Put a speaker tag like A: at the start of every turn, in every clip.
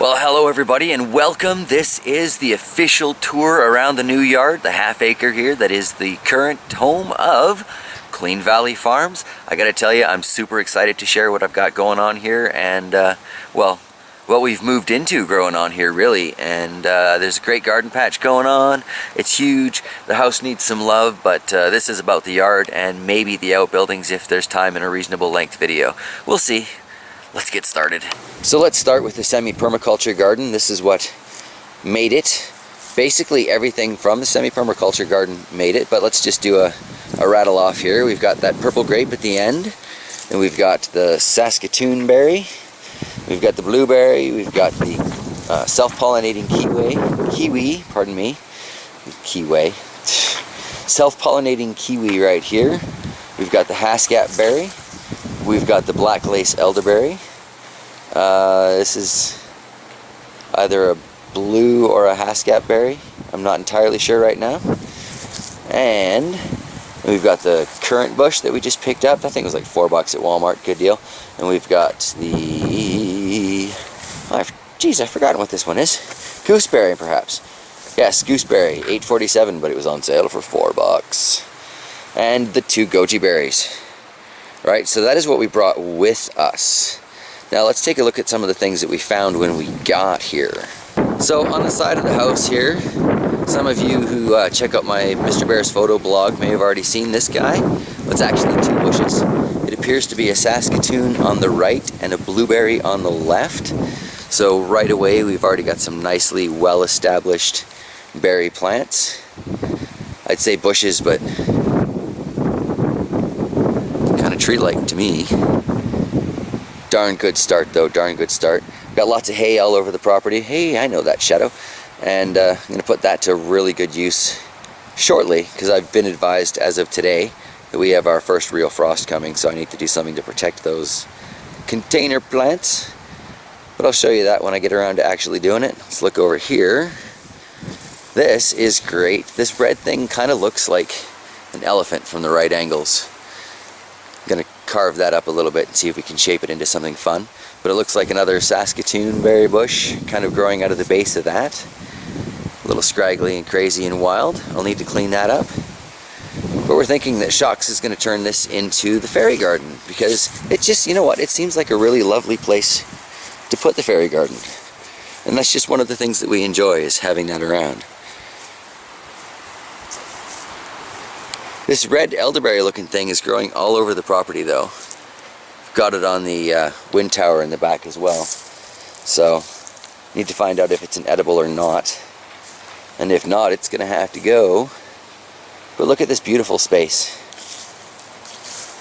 A: Well, hello everybody and welcome. This is the official tour around the new yard, the half acre here that is the current home of Clean Valley Farms. I gotta tell you, I'm super excited to share what I've got going on here and well, what we've moved into growing on here really. And there's a great garden patch going on. It's huge. The house needs some love, but this is about the yard and maybe the outbuildings if there's time in a reasonable length video. We'll see. Let's get started. So let's start with the Semi Permaculture garden. This is what made it. Basically everything from the Semi Permaculture garden made it, but let's just do a rattle off here. We've got that purple grape at the end, and we've got the Saskatoon berry, we've got the blueberry, we've got the self-pollinating self-pollinating kiwi right here. We've got the Hascap berry. We've got the black lace elderberry. This is either a blue or a Hascap berry. I'm not entirely sure right now. And we've got the currant bush that we just picked up. I think it was like $4 at Walmart. Good deal. And we've got the... Geez, I've forgotten what this one is. Gooseberry, perhaps. Yes, gooseberry. $8.47, but it was on sale for $4. And the two goji berries. Right, so that is what we brought with us. Now let's take a look at some of the things that we found when we got here. So on the side of the house here, some of you who check out my Mr. Bear's photo blog may have already seen this guy. It's actually two bushes. It appears to be a Saskatoon on the right and a blueberry on the left. So right away we've already got some nicely well-established berry plants. I'd say bushes, but tree-like to me. Darn good start though, darn good start. Got lots of hay all over the property. Hey, I know that, Shadow. And I'm going to put that to really good use shortly, because I've been advised as of today that we have our first real frost coming, so I need to do something to protect those container plants. But I'll show you that when I get around to actually doing it. Let's look over here. This is great. This red thing kind of looks like an elephant from the right angles. Gonna carve that up a little bit and see if we can shape it into something fun. But it looks like another Saskatoon berry bush kind of growing out of the base of that. A little scraggly and crazy and wild. I'll need to clean that up. But we're thinking that Shocks is going to turn this into the fairy garden, because it just, you know what, it seems like a really lovely place to put the fairy garden. And that's just one of the things that we enjoy, is having that around. This red elderberry looking thing is growing all over the property though. Got it on the wind tower in the back as well. So, need to find out if it's an edible or not. And if not, it's going to have to go. But look at this beautiful space.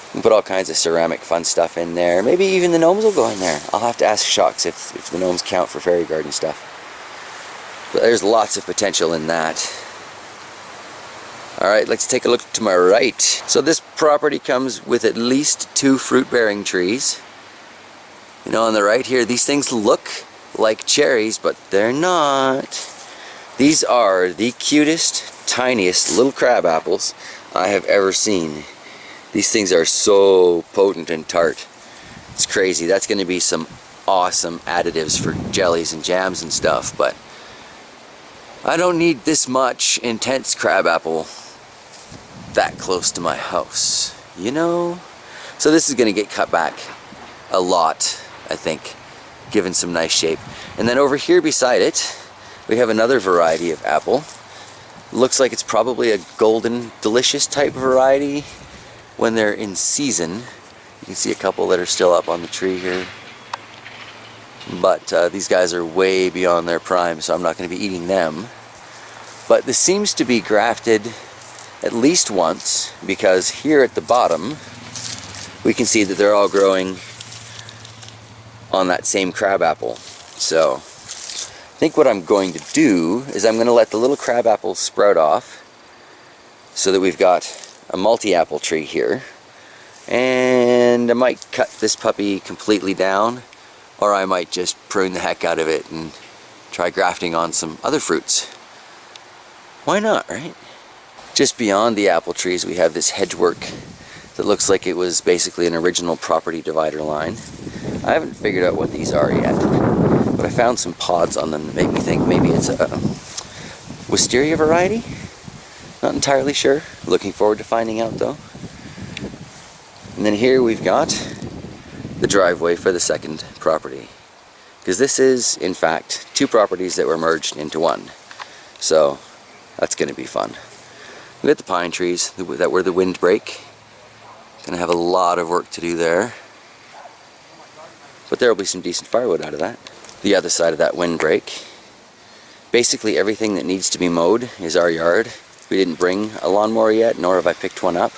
A: You can put all kinds of ceramic fun stuff in there. Maybe even the gnomes will go in there. I'll have to ask Shocks if the gnomes count for fairy garden stuff. But there's lots of potential in that. Alright, let's take a look to my right. So this property comes with at least 2 fruit-bearing trees. You know, on the right here, these things look like cherries, but they're not. These are the cutest, tiniest little crab apples I have ever seen. These things are so potent and tart. It's crazy. That's going to be some awesome additives for jellies and jams and stuff, but I don't need this much intense crab apple that close to my house, you know? So this is going to get cut back a lot, I think, given some nice shape. And then over here beside it, we have another variety of apple. Looks like it's probably a golden delicious type variety when they're in season. You can see a couple that are still up on the tree here. But these guys are way beyond their prime, so I'm not going to be eating them. But this seems to be grafted at least once, because here at the bottom we can see that they're all growing on that same crab apple. So I think what I'm going to do is I'm going to let the little crab apples sprout off so that we've got a multi-apple tree here. And I might cut this puppy completely down, or I might just prune the heck out of it and try grafting on some other fruits. Why not, right? Just beyond the apple trees we have this hedge work that looks like it was basically an original property divider line. I haven't figured out what these are yet. but I found some pods on them that make me think maybe it's a wisteria variety. Not entirely sure. Looking forward to finding out though. And then here we've got the driveway for the second property. Because this is, in fact, two properties that were merged into one. So that's going to be fun. We got the pine trees that were the Windbreak. Gonna have a lot of work to do there. But there will be some decent firewood out of that. The other side of that Windbreak. Basically everything that needs to be mowed is our yard. We didn't bring a lawnmower yet, nor have I picked one up.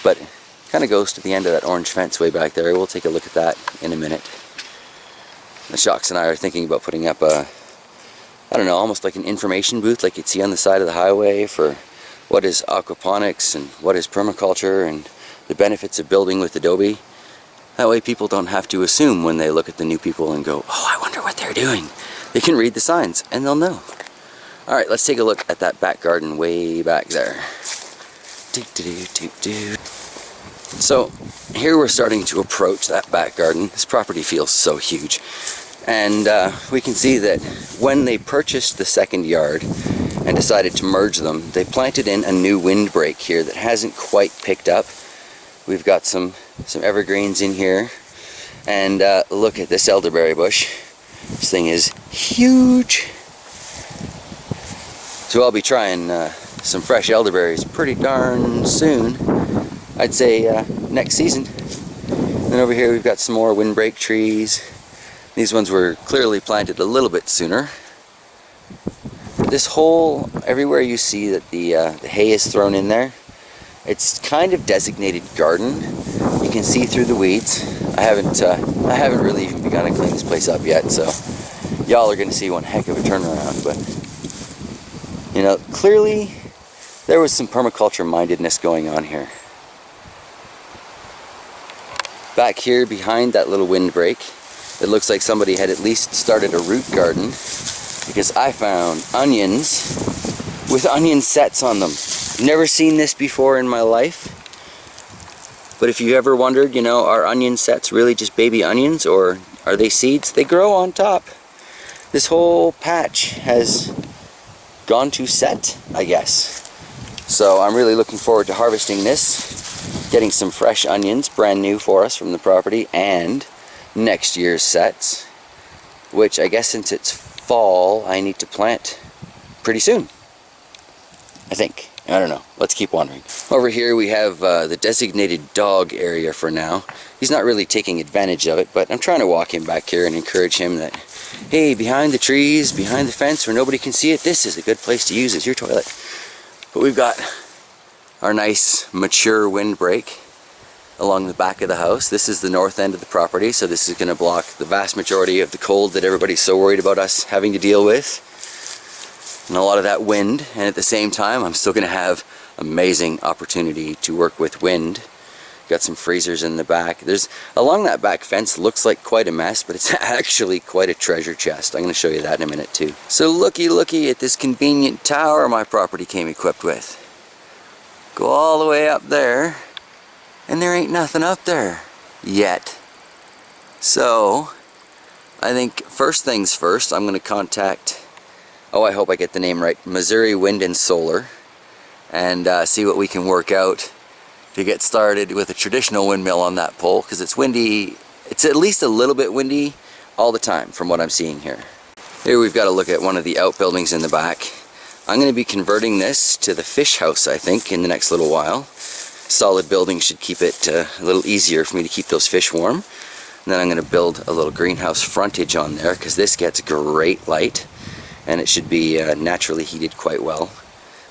A: But it kind of goes to the end of that orange fence way back there. We'll take a look at that in a minute. The Shocks and I are thinking about putting up a, I don't know, almost like an information booth like you'd see on the side of the highway for what is aquaponics and what is permaculture and the benefits of building with adobe. That way people don't have to assume when they look at the new people and go, oh, I wonder what they're doing. They can read the signs and they'll know. Alright, let's take a look at that back garden way back there. So here we're starting to approach that back garden. This property feels so huge. And we can see that when they purchased the second yard and decided to merge them, they planted in a new windbreak here that hasn't quite picked up. We've got some evergreens in here. And look at this elderberry bush. This thing is huge. So I'll be trying some fresh elderberries pretty darn soon. I'd say next season. And then over here we've got some more windbreak trees. These ones were clearly planted a little bit sooner. This whole, everywhere you see that the hay is thrown in there, it's kind of designated garden. You can see through the weeds. I haven't really even begun to clean this place up yet, so y'all are going to see one heck of a turnaround. But you know, clearly there was some permaculture mindedness going on here. Back here behind that little windbreak, it looks like somebody had at least started a root garden, because I found onions with onion sets on them. Never seen this before in my life. But if you ever wondered, you know, are onion sets really just baby onions or are they seeds? They grow on top. This whole patch has gone to set, I guess. So I'm really looking forward to harvesting this, getting some fresh onions, brand new for us from the property, and next year's sets, which I guess since it's fall, I need to plant pretty soon. I think. I don't know. Let's keep wandering. Over here we have the designated dog area for now. He's not really taking advantage of it, but I'm trying to walk him back here and encourage him that, hey, behind the trees, behind the fence where nobody can see it, this is a good place to use as your toilet. But we've got our nice mature windbreak along the back of the house. This is the north end of the property, so this is going to block the vast majority of the cold that everybody's so worried about us having to deal with. And a lot of that wind, and at the same time I'm still going to have amazing opportunity to work with wind. Got some freezers in the back. There's along that back fence, looks like quite a mess, but it's actually quite a treasure chest. I'm going to show you that in a minute too. So looky at this convenient tower my property came equipped with. Go all the way up there, and there ain't nothing up there yet. So I think first things first, I'm going to contact, oh, I hope I get the name right, Missouri Wind and Solar, and see what we can work out to get started with a traditional windmill on that pole, because it's windy. It's at least a little bit windy all the time from what I'm seeing here. Here we've got to look at one of the outbuildings in the back. I'm going to be converting this to the fish house, I think, in the next little while. Solid building should keep it a little easier for me to keep those fish warm. And then I'm going to build a little greenhouse frontage on there, because this gets great light and it should be naturally heated quite well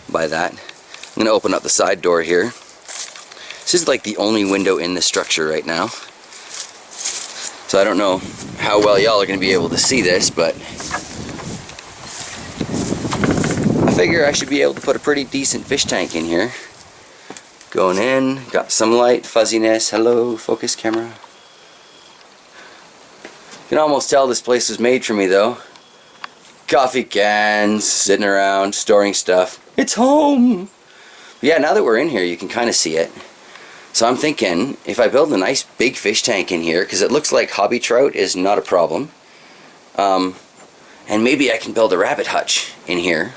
A: by that. I'm going to open up the side door here. This is like the only window in the structure right now, so I don't know how well y'all are going to be able to see this, but I figure I should be able to put a pretty decent fish tank in here. Going in, got some light, fuzziness. Hello, focus camera. You can almost tell this place was made for me though. Coffee cans, sitting around, storing stuff. It's home! But yeah, now that we're in here, you can kind of see it. So I'm thinking, if I build a nice big fish tank in here, because it looks like hobby trout is not a problem. And maybe I can build a rabbit hutch in here,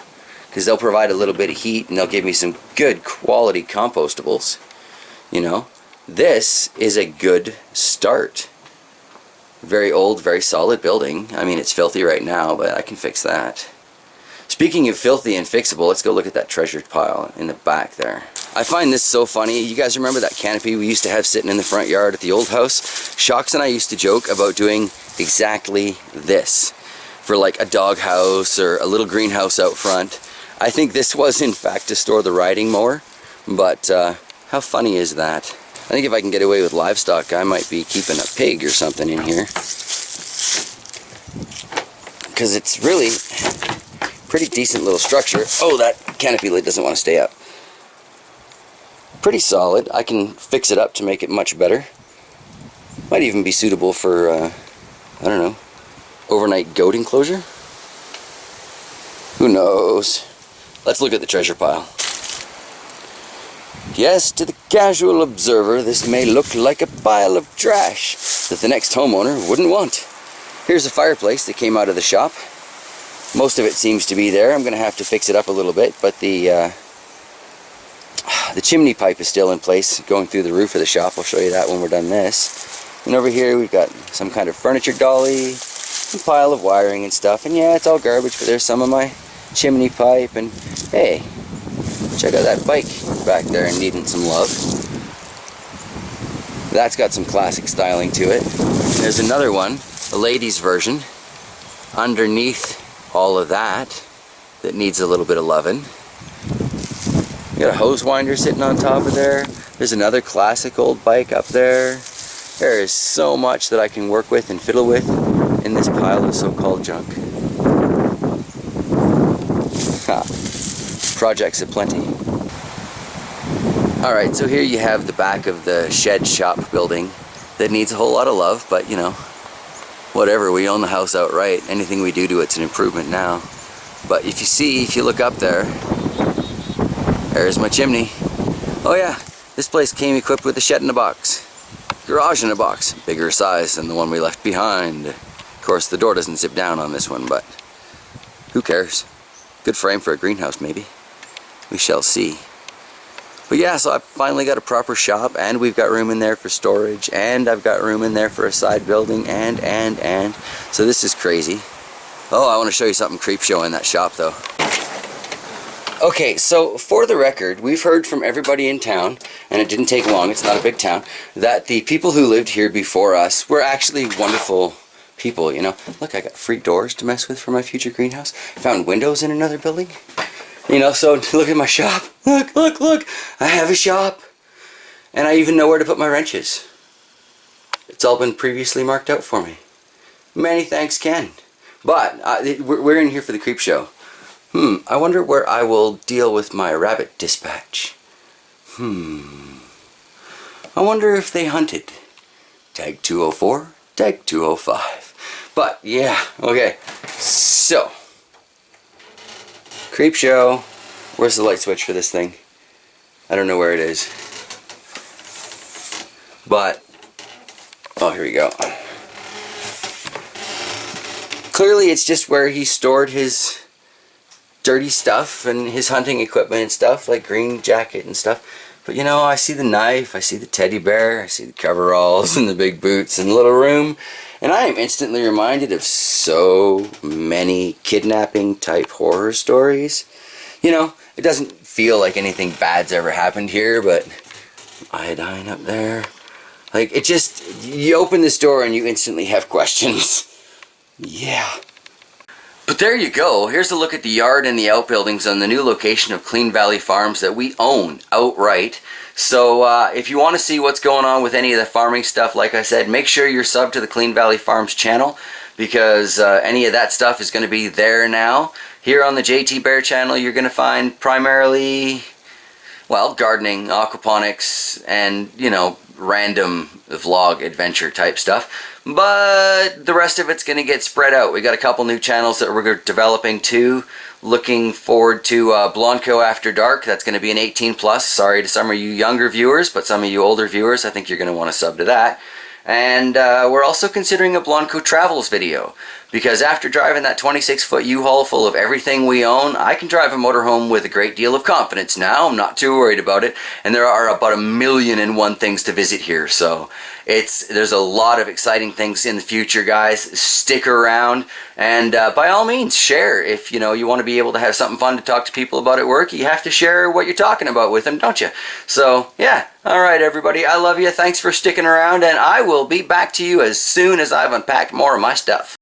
A: because they'll provide a little bit of heat and they'll give me some good quality compostables. You know, this is a good start. Very old, very solid building. I mean, it's filthy right now, but I can fix that. Speaking of filthy and fixable, let's go look at that treasure pile in the back there. I find this so funny. You guys remember that canopy we used to have sitting in the front yard at the old house? Shocks and I used to joke about doing exactly this for like a dog house or a little greenhouse out front. I think this was in fact to store the riding mower, but how funny is that? I think if I can get away with livestock, I might be keeping a pig or something in here, because it's really pretty decent little structure. Oh, that canopy lid doesn't want to stay up. Pretty solid. I can fix it up to make it much better. Might even be suitable for, I don't know, overnight goat enclosure? Who knows? Let's look at the treasure pile. Yes, to the casual observer, this may look like a pile of trash that the next homeowner wouldn't want. Here's a fireplace that came out of the shop. Most of it seems to be there. I'm going to have to fix it up a little bit, but the chimney pipe is still in place going through the roof of the shop. I'll show you that when we're done this. And over here we've got some kind of furniture dolly, a pile of wiring and stuff. And yeah, it's all garbage, but there's some of my chimney pipe. And hey, check out that bike back there needing some love. That's got some classic styling to it. There's another one, a ladies version, underneath all of that needs a little bit of loving. You got a hose winder sitting on top of there. There's another classic old bike up there. There is so much that I can work with and fiddle with in this pile of so-called junk. Ha. Projects aplenty. Alright, so here you have the back of the shed shop building that needs a whole lot of love, but you know, whatever, we own the house outright. Anything we do to it's an improvement now. But if you look up there, there's my chimney. Oh yeah, this place came equipped with a shed in a box. Garage in a box. Bigger size than the one we left behind. Of course, the door doesn't zip down on this one, but who cares? Good frame for a greenhouse, maybe. We shall see. But yeah, so I've finally got a proper shop, and we've got room in there for storage, and I've got room in there for a side building, and. So this is crazy. Oh, I want to show you something Creepshow in that shop, though. Okay, so for the record, we've heard from everybody in town, and it didn't take long, it's not a big town, that the people who lived here before us were actually wonderful people, you know. Look, I got free doors to mess with for my future greenhouse. Found windows in another building. You know, so look at my shop. Look, I have a shop. And I even know where to put my wrenches. It's all been previously marked out for me. Many thanks, Ken. But we're in here for the Creepshow. I wonder where I will deal with my rabbit dispatch. I wonder if they hunted. Tag 204, tag 205. But yeah, okay. So, Creepshow. Where's the light switch for this thing? I don't know where it is. But, oh, here we go. Clearly it's just where he stored his dirty stuff and his hunting equipment and stuff, like green jacket and stuff. But you know, I see the knife, I see the teddy bear, I see the coveralls and the big boots and the little room, and I am instantly reminded of so many kidnapping type horror stories. You know, it doesn't feel like anything bad's ever happened here, but iodine up there. Like, it just, you open this door and you instantly have questions. Yeah. But there you go. Here's a look at the yard and the outbuildings on the new location of Clean Valley Farms that we own outright. So if you want to see what's going on with any of the farming stuff, like I said, make sure you're subbed to the Clean Valley Farms channel, because any of that stuff is going to be there now. Here on the JT Bear channel, you're going to find primarily, well, gardening, aquaponics, and, you know, random vlog adventure type stuff. But the rest of it's going to get spread out. We got a couple new channels that we're developing too. Looking forward to Blonco After Dark. That's going to be an 18 plus. Sorry to some of you younger viewers, but some of you older viewers, I think you're going to want to sub to that. And we're also considering a Blonco Travels video. Because after driving that 26-foot U-Haul full of everything we own, I can drive a motorhome with a great deal of confidence now. I'm not too worried about it. And there are about 1,000,001 things to visit here. So there's a lot of exciting things in the future, guys. Stick around. And by all means, share. If you want to be able to have something fun to talk to people about at work, you have to share what you're talking about with them, don't you? So, yeah. All right, everybody. I love you. Thanks for sticking around. And I will be back to you as soon as I've unpacked more of my stuff.